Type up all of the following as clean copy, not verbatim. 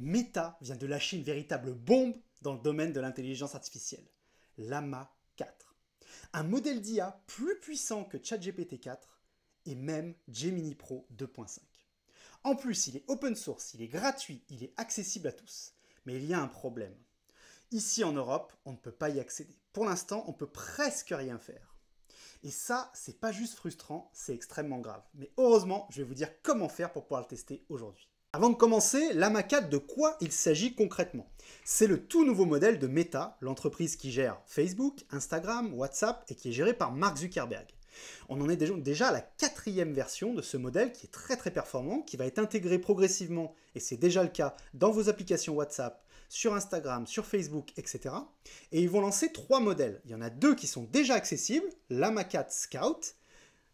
Meta vient de lâcher une véritable bombe dans le domaine de l'intelligence artificielle, Llama 4. Un modèle d'IA plus puissant que ChatGPT 4 et même Gemini Pro 2.5. En plus, il est open source, il est gratuit, il est accessible à tous. Mais il y a un problème. Ici en Europe, on ne peut pas y accéder. Pour l'instant, on peut presque rien faire. Et ça, c'est pas juste frustrant, c'est extrêmement grave. Mais heureusement, je vais vous dire comment faire pour pouvoir le tester aujourd'hui. Avant de commencer, Llama 4, de quoi il s'agit concrètement? C'est le tout nouveau modèle de Meta, l'entreprise qui gère Facebook, Instagram, WhatsApp et qui est gérée par Mark Zuckerberg. On en est déjà à la 4e version de ce modèle qui est très performant, qui va être intégré progressivement, et c'est déjà le cas, dans vos applications WhatsApp, sur Instagram, sur Facebook, etc. Et ils vont lancer 3 modèles. Il y en a 2 qui sont déjà accessibles, Llama 4 Scout,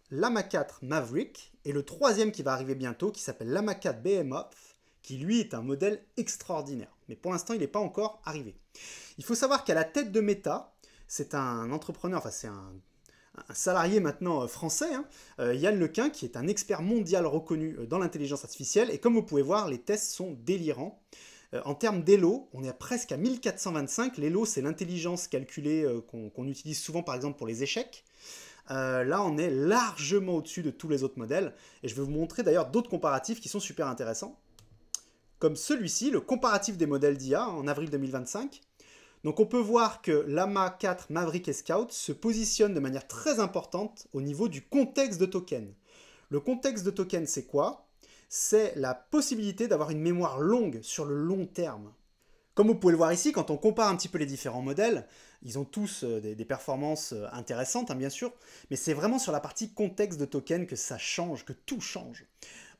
Llama 4 Maverick, et le 3e qui va arriver bientôt, qui s'appelle Llama 4 Behemoth, qui lui est un modèle extraordinaire. Mais pour l'instant, il n'est pas encore arrivé. Il faut savoir qu'à la tête de Meta, c'est un entrepreneur, enfin c'est un salarié maintenant français, Yann Lequin, qui est un expert mondial reconnu dans l'intelligence artificielle. Et comme vous pouvez voir, les tests sont délirants. En termes d'ELO, on est presque à 1425. L'ELO, c'est l'intelligence calculée qu'on utilise souvent, par exemple, pour les échecs. Là, on est largement au-dessus de tous les autres modèles. Et je vais vous montrer d'ailleurs d'autres comparatifs qui sont super intéressants. Comme celui-ci, le comparatif des modèles d'IA en avril 2025. Donc on peut voir que Llama 4 Maverick et Scout se positionnent de manière très importante au niveau du contexte de token. Le contexte de token, c'est quoi? C'est la possibilité d'avoir une mémoire longue sur le long terme. Comme vous pouvez le voir ici, quand on compare un petit peu les différents modèles, ils ont tous des performances intéressantes, bien sûr, mais c'est vraiment sur la partie contexte de token que ça change, que tout change.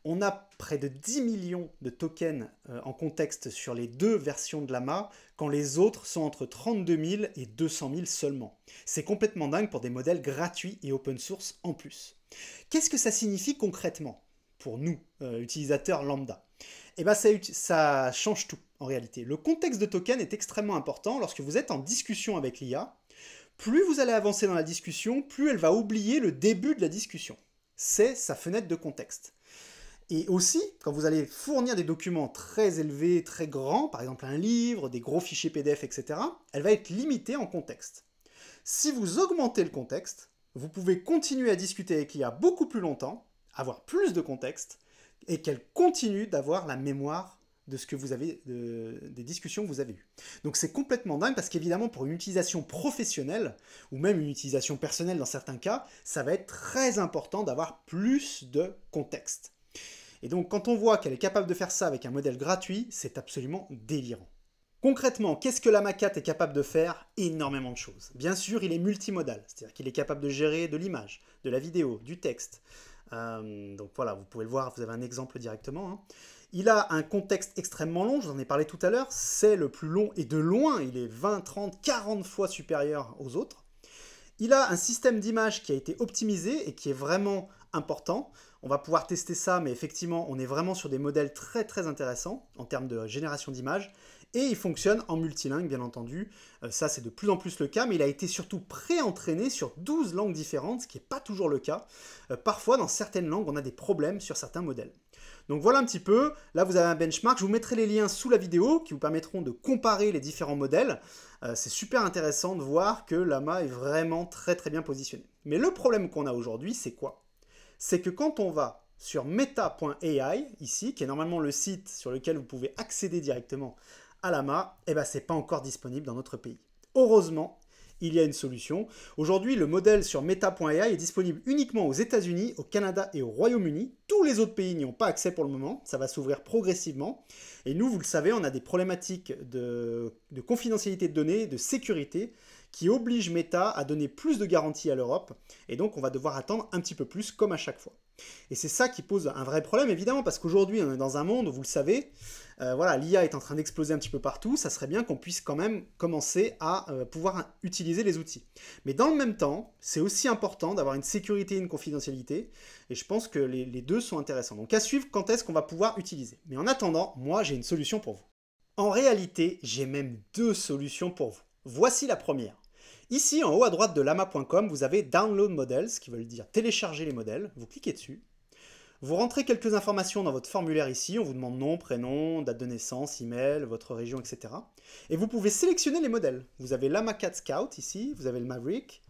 On a près de 10 millions de tokens en contexte sur les 2 versions de Llama, quand les autres sont entre 32 000 et 200 000 seulement. C'est complètement dingue pour des modèles gratuits et open source en plus. Qu'est-ce que ça signifie concrètement pour nous, utilisateurs lambda? Eh bien, ça change tout en réalité. Le contexte de token est extrêmement important lorsque vous êtes en discussion avec l'IA. Plus vous allez avancer dans la discussion, plus elle va oublier le début de la discussion. C'est sa fenêtre de contexte. Et aussi, quand vous allez fournir des documents très élevés, très grands, par exemple un livre, des gros fichiers PDF, etc., elle va être limitée en contexte. Si vous augmentez le contexte, vous pouvez continuer à discuter avec l'IA beaucoup plus longtemps, avoir plus de contexte, et qu'elle continue d'avoir la mémoire de ce que vous avez, des discussions que vous avez eues. Donc c'est complètement dingue parce qu'évidemment pour une utilisation professionnelle, ou même une utilisation personnelle dans certains cas, ça va être très important d'avoir plus de contexte. Et donc quand on voit qu'elle est capable de faire ça avec un modèle gratuit, c'est absolument délirant. Concrètement, qu'est-ce que Llama 4 est capable de faire? Énormément de choses. Bien sûr, il est multimodal, c'est-à-dire qu'il est capable de gérer de l'image, de la vidéo, du texte. Donc voilà, vous pouvez le voir, vous avez un exemple directement. Il a un contexte extrêmement long, je vous en ai parlé tout à l'heure, c'est le plus long et de loin, il est 20, 30, 40 fois supérieur aux autres. Il a un système d'image qui a été optimisé et qui est vraiment important. On va pouvoir tester ça, mais effectivement, on est vraiment sur des modèles très intéressants en termes de génération d'images. Et il fonctionne en multilingue, bien entendu. Ça, c'est de plus en plus le cas, mais il a été surtout pré-entraîné sur 12 langues différentes, ce qui n'est pas toujours le cas. Parfois, dans certaines langues, on a des problèmes sur certains modèles. Donc voilà un petit peu, là vous avez un benchmark, je vous mettrai les liens sous la vidéo qui vous permettront de comparer les différents modèles. C'est super intéressant de voir que Llama est vraiment très bien positionné. Mais le problème qu'on a aujourd'hui, c'est quoi? C'est que quand on va sur meta.ai, ici, qui est normalement le site sur lequel vous pouvez accéder directement à Llama, eh ben c'est pas encore disponible dans notre pays. Heureusement, il y a une solution. Aujourd'hui, le modèle sur meta.ai est disponible uniquement aux États-Unis, au Canada et au Royaume-Uni. Tous les autres pays n'y ont pas accès pour le moment. Ça va s'ouvrir progressivement. Et nous, vous le savez, on a des problématiques de confidentialité de données, de sécurité, qui obligent Meta à donner plus de garanties à l'Europe. Et donc, on va devoir attendre un petit peu plus, comme à chaque fois. Et c'est ça qui pose un vrai problème, évidemment, parce qu'aujourd'hui, on est dans un monde, vous le savez, voilà, l'IA est en train d'exploser un petit peu partout, ça serait bien qu'on puisse quand même commencer à pouvoir utiliser les outils. Mais dans le même temps, c'est aussi important d'avoir une sécurité et une confidentialité, et je pense que les deux sont intéressants. Donc à suivre quand est-ce qu'on va pouvoir utiliser. Mais en attendant, moi j'ai une solution pour vous. En réalité, j'ai même 2 solutions pour vous. Voici la première. Ici, en haut à droite de llama.com, vous avez Download Models, qui veut dire télécharger les modèles. Vous cliquez dessus. Vous rentrez quelques informations dans votre formulaire ici, on vous demande nom, prénom, date de naissance, email, votre région, etc. Et vous pouvez sélectionner les modèles. Vous avez Llama 4 Scout ici, vous avez le Maverick,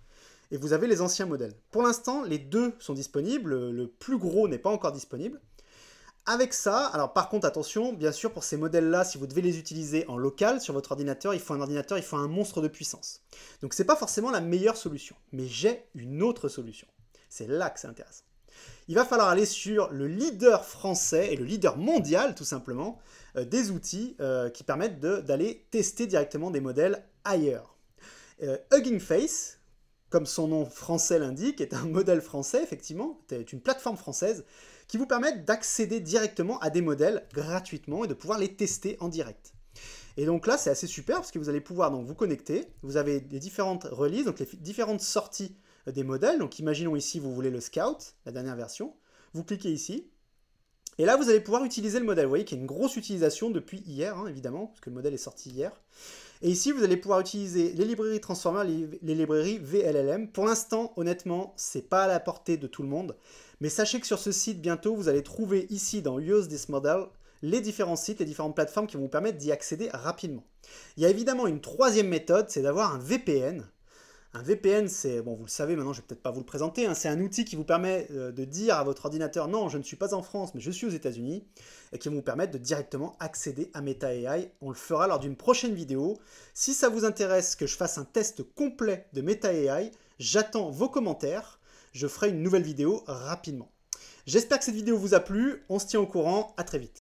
et vous avez les anciens modèles. Pour l'instant, les deux sont disponibles, le plus gros n'est pas encore disponible. Avec ça, alors par contre attention, bien sûr pour ces modèles-là, si vous devez les utiliser en local sur votre ordinateur, il faut un monstre de puissance. Donc c'est pas forcément la meilleure solution, mais j'ai une autre solution. C'est là que c'est intéressant. Il va falloir aller sur le leader français et le leader mondial tout simplement des outils qui permettent d'aller tester directement des modèles ailleurs. Hugging Face, comme son nom français l'indique, est un modèle français effectivement, c'est une plateforme française qui vous permettent d'accéder directement à des modèles gratuitement et de pouvoir les tester en direct. Et donc là, c'est assez super parce que vous allez pouvoir donc vous connecter, vous avez des différentes releases, donc les différentes sorties des modèles. Donc imaginons ici, vous voulez le Scout, la dernière version, vous cliquez ici, et là, vous allez pouvoir utiliser le modèle. Vous voyez qu'il y a une grosse utilisation depuis hier, hein, évidemment, parce que le modèle est sorti hier. Et ici, vous allez pouvoir utiliser les librairies Transformer, les librairies VLLM. Pour l'instant, honnêtement, c'est pas à la portée de tout le monde. Mais sachez que sur ce site, bientôt, vous allez trouver ici, dans Use this model, les différents sites, les différentes plateformes qui vont vous permettre d'y accéder rapidement. Il y a évidemment une troisième méthode, c'est d'avoir un VPN. Un VPN, c'est, bon, vous le savez maintenant, je ne vais peut-être pas vous le présenter, hein, c'est un outil qui vous permet de dire à votre ordinateur « Non, je ne suis pas en France, mais je suis aux États-Unis » et qui va vous permettre de directement accéder à Meta AI. On le fera lors d'une prochaine vidéo. Si ça vous intéresse que je fasse un test complet de Meta AI, j'attends vos commentaires. Je ferai une nouvelle vidéo rapidement. J'espère que cette vidéo vous a plu. On se tient au courant. À très vite.